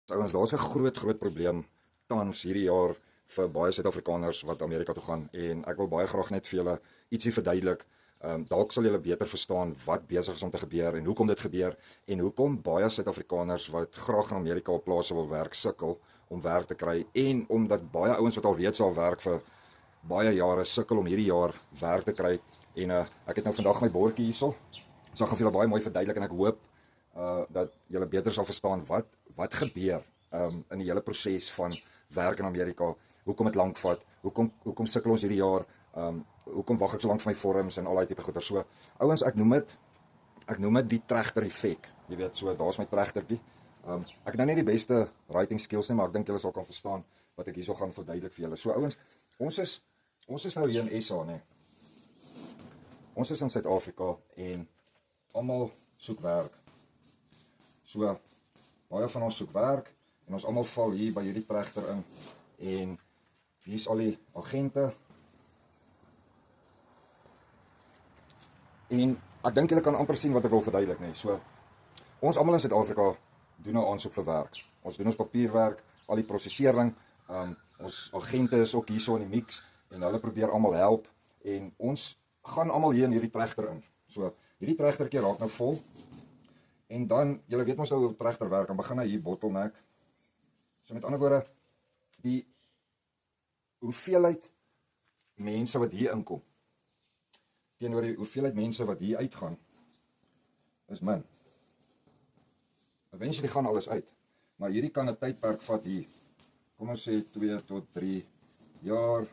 Ouens, daar's 'n groot probleem tans hierdie jaar vir baie Suid-Afrikaners wat Amerika toe gaan en ek wil baie graag net vir julle ietsie verduidelik. Dalk sal julle beter verstaan wat besig is om te gebeur en hoekom dit gebeur en hoekom baie Suid-Afrikaners wat graag in Amerika op plase wil werk sukkel om werk te kry en omdat baie ouens wat al reeds al werk vir baie jare sukkel om hierdie jaar werk te kry en ek het nou vandag my bordjie hierso. So ek gaan vir julle baie mooi verduidelik en ek hoop dat julle beter sal verstaan wat gebeur in die hele proses van werk in Amerika, hoekom dit lank vat, hoekom sukkel ons hierdie jaar, hoekom wag ek so lank vir my vorms en al daai tipe goeie. So ouens, ek noem dit die trechter effek. Jy weet, so daar's my trechtertjie. Ek het nou nie die beste writing skills nie, maar ek dink julle sal kan verstaan wat ek hierso gaan verduidelik vir julle. So ouens, ons is nou hier in SA, nee. Ons is in Suid-Afrika en almal soek werk. So baie van ons soek werk en ons almal val hier by hierdie trechter in en hier is al die agente. En ek dink julle kan amper sien wat ek wil verduidelik, nee. So ons almal in Suid-Afrika doen nou aansoek vir werk. Ons doen ons papierwerk, al die prosesering, ons agente is ook hierso in die mix en hulle probeer almal help en ons gaan almal hier in hierdie trechter in. So hierdie trechtertjie raak nou vol. En dan, julle weet ons nou hoe trechter werk, dan begin hy hier bottleneck. So met ander woorde, die hoeveelheid mense wat hier inkom, teenoor die hoeveelheid mense wat hier uitgaan, is min. Eventually gaan alles uit, maar hierdie kan 'n tydperk vat hier. Kom ons sê 2 tot 3 jaar.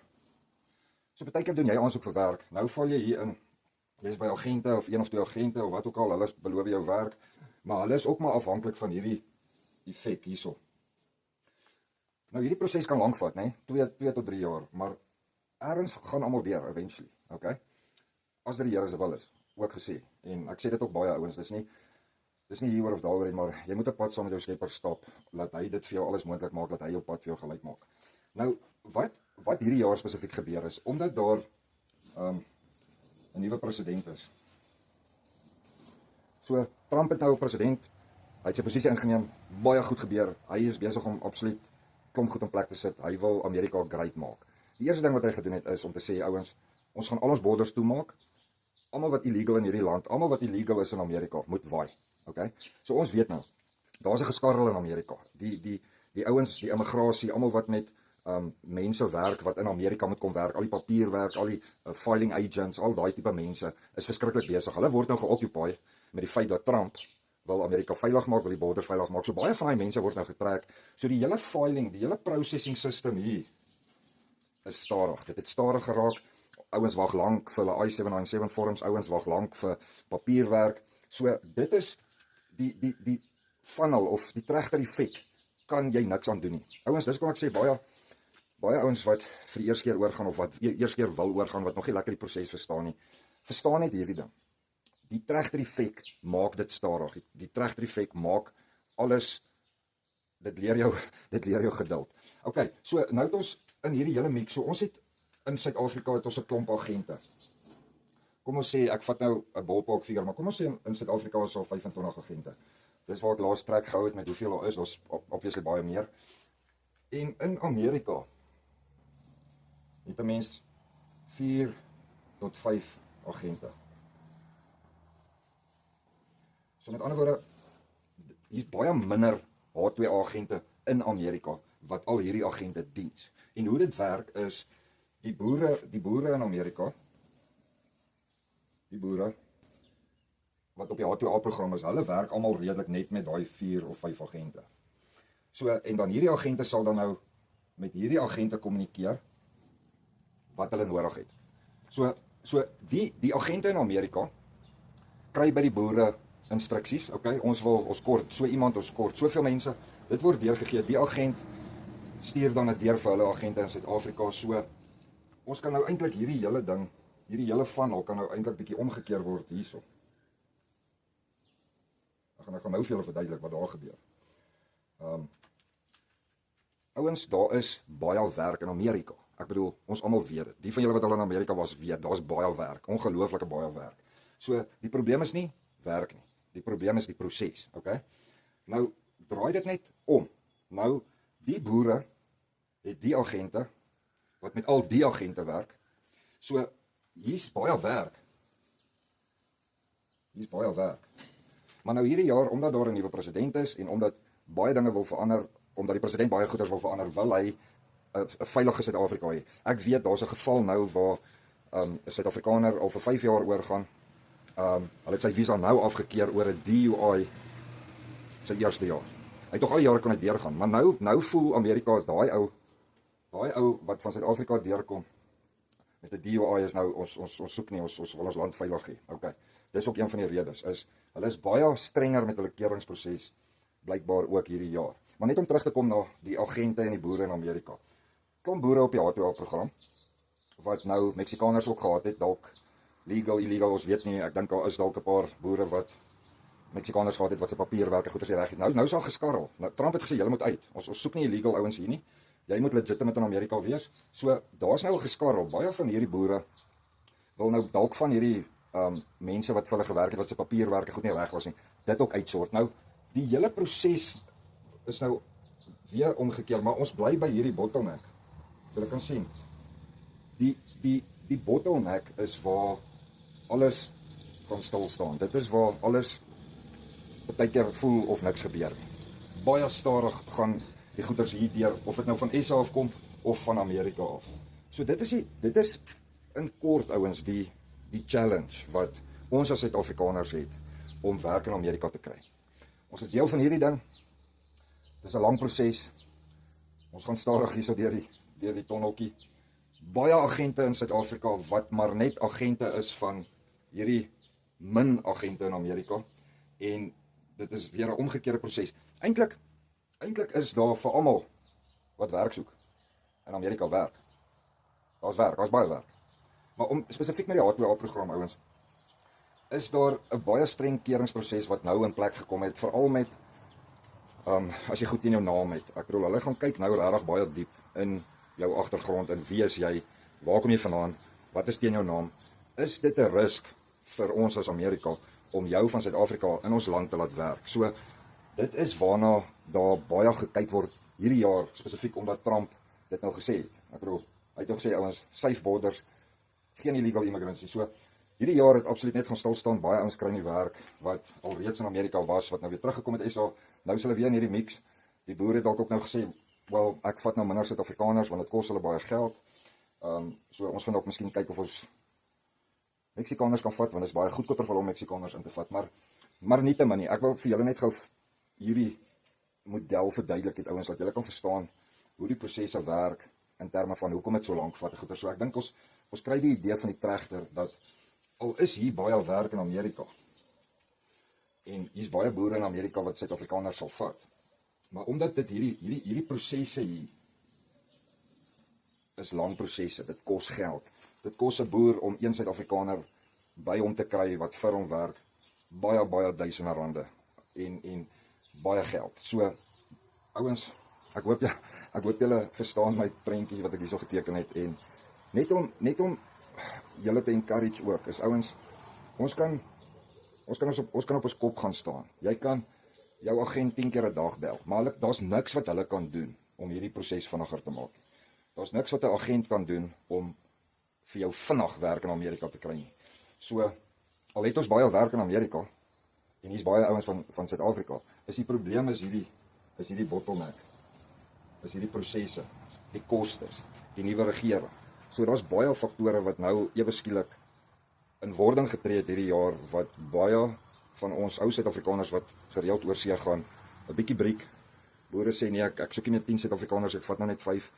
So baie keer doen jy aansoek vir werk, nou val jy hier in, jy is by agente of 1 of 2 agente of wat ook al, hulle beloof jou werk, maar hulle is ook maar afhanklik van hierdie effek hierso. Nou hierdie proses kan lank vat, nee, 2 tot 3 jaar, maar ergens gaan almal deur eventually, okay? As dit die Here se wil is, ook gesê. En ek sê dit ook baie ouens, dis nie hieroor of daaroor, maar jy moet 'n pad saam met jou Skepper stap, laat hy dit vir jou alles moontlik maak, laat hy jou pad vir jou gelyk maak. Nou, wat hierdie jaar spesifiek gebeur is, omdat daar 'n nuwe president is. So, Trump het nou president, hy het sy posisie ingeneem, baie goed gebeur, hy is besig om absoluut klomp goed in plek te sit, hy wil Amerika great maak. Die eerste ding wat hy gedoen het is om te sê, ouens, ons gaan al ons borders toemaak, almal wat illegal in hierdie land, almal wat illegal is in Amerika, moet waai, okay? So ons weet nou, daar's 'n geskarrel in Amerika, die ouens, die immigrasie, almal wat met mense werk wat in Amerika moet kom werk, al die papierwerk, al die filing agents, al daai tipe mense is verskriklik besig. Hulle word nou geoccupy met die feit dat Trump wil Amerika veilig maak, wil die borders veilig maak. So baie van die mense word nou getrek. So die hele filing, die hele processing system hier is stadig. Dit het stadig geraak. Ouens wag lank vir hulle I-797 vorms, ouens wag lank vir papierwerk. So dit is die funnel of die trechter effek kan jy niks aan doen nie. Ouens, dis kom ek sê baie ouens wat vir die eerste keer oorgaan of wat eerste keer wil oorgaan wat nog nie lekker die proses verstaan nie. Verstaan net hierdie ding. Die trechter effek maak dit stadig. Die trechter effek maak alles, dit leer jou geduld. Okay, so nou het ons in hierdie hele mix, so ons het in Suid-Afrika het ons 'n klomp agente. Kom ons sê, ek vat nou 'n ballpark figure, maar kom ons sê in Suid-Afrika is al 25 agente. Dis waar ek laas trek gehou het met hoeveel daar is, daar's obviously baie meer. En in Amerika het 'n mens 4 tot 5 agente. So met ander woorde, hier's baie minder H2A agente in Amerika wat al hierdie agente diens. En hoe dit werk is die boere in Amerika, die boere wat op die H2A program is, hulle werk almal redelik net met daai 4 of 5 agente. So en dan hierdie agente sal dan nou met hierdie agente kommunikeer wat hulle nodig het. So die agente in Amerika kry by die boere instruksies, okay, ons kort so iemand, ons kort soveel mense, dit word deurgegee, die agent stuur dan dit deur vir hulle agente in Suid-Afrika, so ons kan nou eintlik hierdie hele ding, hierdie hele funnel kan nou eintlik bietjie omgekeer word hierso. Ek gaan nou vir julle verduidelik wat daar gebeur. Ouens, daar is baie werk in Amerika. Ek bedoel, ons almal weet dit. Die van julle wat al in Amerika was, weet, daar's baie werk, ongelooflike baie werk. So, die probleem is nie werk nie. Die probleem is die proses, okay? Nou, draai dit net om Nou, die boere het die agente, wat met al die agente werk. So, hier's baie werk. Hier's baie werk. Maar nou hierdie jaar, omdat daar 'n nuwe president is, en omdat baie dinge wil verander, omdat die president baie goeders wil verander, wil hy 'n veilige Suid-Afrika hê. Ek weet, daar's 'n geval nou waar 'n Suid-Afrikaner al vir 5 jaar oorgaan. Hulle het sy visa nou afgekeur oor 'n DUI sy eerste jaar. Hy het tog al die jare kon hy deurgaan, maar nou voel Amerika daai ou wat van Suid-Afrika deurkom met 'n DUI is nou ons soek nie, ons wil ons land veilig hê. Okay. Dis ook een van die redes is hulle is baie strenger met hulle keuringsproses blykbaar ook hierdie jaar. Maar net om terug te kom na die agente en die boere in Amerika. Klomp boere op die H2A program wat nou Meksikaners ook gehad het, dalk legal, illegal, ons weet nie, ek dink daar is dalk 'n paar boere wat Meksikaners gehad het wat se papierwerk en goeders nie reg het. Nou is al geskarrel. Nou, Trump het gesê julle moet uit. Ons soek nie illegal ouens hier nie. Jy moet legitimate in Amerika wees. So daar's nou al geskarrel. Baie van hierdie boere wil nou dalk van hierdie mense wat vir hulle gewerk het wat se papierwerk goed nie reg was nie, dit ook uitsort. Nou die hele proses is nou weer omgekeer, maar ons bly by hierdie bottleneck. Julle kan sien. Die bottleneck is waar alles gaan stil staan. Dit is waar alles partykeer voel of niks gebeur nie. Baie stadig gaan die goeders hier deur, of dit nou van SA af kom of van Amerika af. So dit is in kort ouens die challenge wat ons as Suid-Afrikaners het om werk in Amerika te kry. Ons is deel van hierdie ding. Dis 'n lang proses. Ons gaan stadig hierso deur die tonneltjie. Baie agente in Suid-Afrika wat maar net agente is van hierdie min agente in Amerika, en dit is weer 'n omgekeerde proses. Eintlik is daar vir almal wat werk soek in Amerika werk. Daar's baie werk. Maar om spesifiek met die H2A program ouens, is daar 'n baie streng keuringsproses wat nou in plek gekom het, veral met as jy goed in jou naam het. Ek bedoel, hulle gaan kyk nou regtig baie diep in jou agtergrond en wie is jy, waar kom jy vandaan, wat is teen jou naam? Is dit 'n risk vir ons as Amerika om jou van Suid-Afrika in ons land te laat werk? So dit is waarna daar baie gekyk word hierdie jaar, spesifiek omdat Trump dit nou gesê het. Ek bedoel, hy het ook gesê ouens, safe borders, geen illegal immigrants nie. So hierdie jaar het absoluut net gaan stil staan. Baie ouens kry nie werk wat alreeds in Amerika was, wat nou weer teruggekom het SA. Nou is hulle weer in hierdie mix. Die boere het dalk ook nou gesê, wel, ek vat nou minder Suid-Afrikaners want dit kos hulle baie geld. So ons gaan ook miskien kyk of ons Meksikaners kan vat, want dit is baie goedkoper vir hulle om Meksikaners in te vat, maar nie te min nie. Ek wil vir julle net gou hierdie model verduidelik het ouens, dat julle kan verstaan hoe die prosesse werk in terme van hoekom dit so lank vat. So ek dink ons kry die idee van die trechter dat al is hier baie werk in Amerika en hier's baie boere in Amerika wat Suid-Afrikaners sal vat, maar omdat dit hierdie prosesse hier is lang prosesse, dit kos geld. Dit kos 'n boer om een Suid-Afrikaner by hom te kry wat vir hom werk, baie duisende rande en baie geld. So ouens, ek hoop julle verstaan my prentjie wat ek hierso geteken het, en net om julle te encourage ook is ouens, ons kan op ons kop gaan staan. Jy kan jou agent 10 keer 'n dag bel, maar daar's niks wat hulle kan doen om hierdie proses vinniger te maak. Daar's niks wat 'n agent kan doen om vir jou vinnig werk in Amerika te kry nie. So al het ons baie werk in Amerika en hier's baie ouens van Suid-Afrika, is die probleem is hierdie bottleneck. Is hierdie prosesse, die kostes, die nuwe regering. So daar's baie faktore wat nou ewe skielik in wording getree het hierdie jaar, wat baie van ons ou Suid-Afrikaners wat gereeld oor see gaan, 'n bietjie breek. Boere sê nee, ek soek nie meer 10 Suid-Afrikaners, ek vat nou net 5.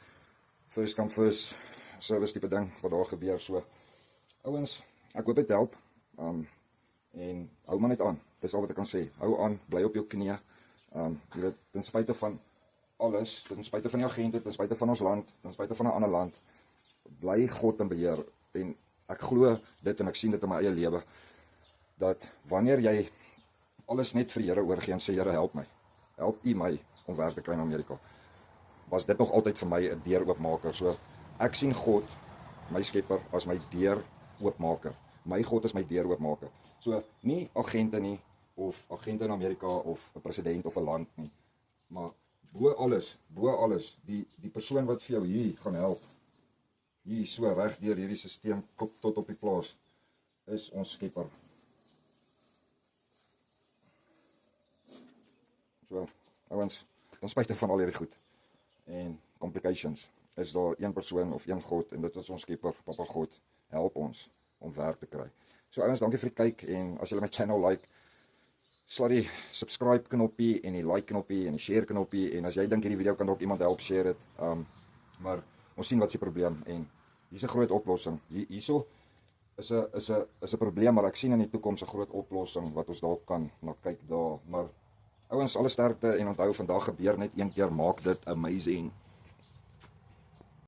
First come first service tipe ding wat daar gebeur. So ouens, ek hoop dit help. En hou maar net aan. Dis al wat ek kan sê. Hou aan, bly op jou knieë. Jy weet, ten spyte van alles, ten spyte van die agente, ten spyte van ons land, ten spyte van 'n ander land, bly God in beheer. En ek glo dit en ek sien dit in my eie lewe, dat wanneer jy alles net vir die Here oorgee en sê, Here, help U my om werk te kry in Amerika, was dit nog altyd vir my 'n deuroopmaker. So ek sien God, my skepper, as my deuroopmaker. My God is my deuroopmaker. So nie agente nie, of agente in Amerika, of 'n president of 'n land nie, maar bo alles, die persoon wat vir jou hier gaan help, hier so reg deur hierdie stelsel tot op die plaas, is ons Skepper. So, ouens, ten spyte van al hierdie goed en complications, is daar een persoon of een God, en dit is ons Skepper, Papa God, help ons om werk te kry. So ouens, dankie vir die kyk, en as julle my channel like, sla die subscribe knoppie, en die like knoppie, en die share knoppie, en as jy dink hierdie video kan dalk iemand help, share dit, maar ons sien wat is die probleem, en hier is 'n groot oplossing, hierso is 'n probleem, maar ek sien in die toekoms 'n groot oplossing, wat ons dalk kan na kyk daar, maar ouens, alle sterkte, en onthou, vandag gebeur net een keer, maak dit amazing.